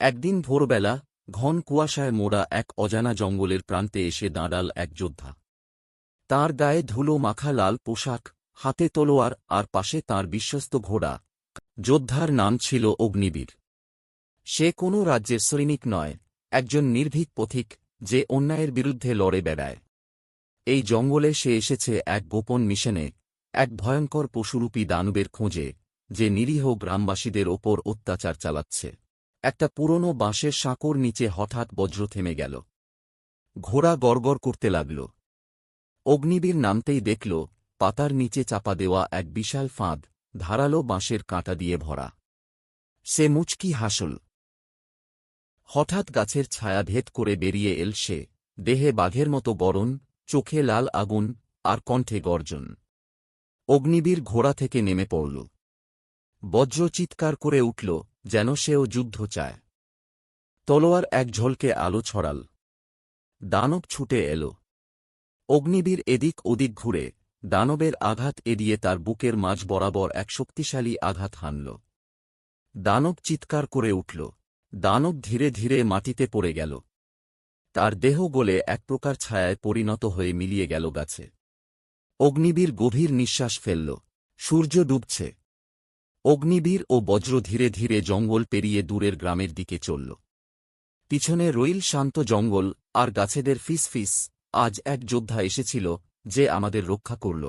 একদিন ভোরবেলা ঘন কুয়াশায় মোড়া এক অজানা জঙ্গলের প্রান্তে এসে দাঁড়াল এক যোদ্ধা। তাঁর গায়ে ধুলো মাখা লাল পোশাক, হাতে তলোয়ার আর পাশে তাঁর বিশ্বস্ত ঘোড়া। যোদ্ধার নাম ছিল অগ্নিবীর। সে কোনো রাজ্যের সৈনিক নয়, একজন নির্ভীক পথিক যে অন্যায়ের বিরুদ্ধে লড়ে বেড়ায়। এই জঙ্গলে সে এসেছে এক গোপন মিশনে, এক ভয়ঙ্কর পশুরূপী দানবের খোঁজে, যে নিরীহ গ্রামবাসীদের ওপর অত্যাচার চালাচ্ছে। একটা পুরনো বাঁশের সাঁকোর নিচে হঠাৎ বজ্র থেমে গেল। ঘোড়া গড়গড় করতে লাগল। অগ্নিবীর নামতেই দেখল পাতার নিচে চাপা দেওয়া এক বিশাল ফাঁদ, ধারালো বাঁশের কাঁটা দিয়ে ভরা। সে মুচকি হাসল। হঠাৎ গাছের ছায়া ভেদ করে বেরিয়ে এল সে, দেহে বাঘের মতো গড়ন, চোখে লাল আগুন আর কণ্ঠে গর্জন। অগ্নিবীর ঘোড়া থেকে নেমে পড়ল। বজ্র চিৎকার করে উঠল, যেন সেও যুদ্ধ চায়। তলোয়ার এক ঝলকে আলো ছড়াল। দানব ছুটে এল। অগ্নিবীর এদিক ওদিক ঘুরে দানবের আঘাত এড়িয়ে তার বুকের মাঝ বরাবর এক শক্তিশালী আঘাত হানল। দানব চিৎকার করে উঠল। দানব ধীরে ধীরে মাটিতে পড়ে গেল। তার দেহ গলে এক প্রকার ছায়ায় পরিণত হয়ে মিলিয়ে গেল গাছে। অগ্নিবীর গভীর নিঃশ্বাস ফেলল। সূর্য ডুবছে। অগ্নিবীর ও বজ্র ধীরে ধীরে জঙ্গল পেরিয়ে দূরের গ্রামের দিকে চলল। পিছনে রইল শান্ত জঙ্গল আর গাছেদের ফিস ফিস। আজ এক যোদ্ধা এসেছিল, যে আমাদের রক্ষা করল।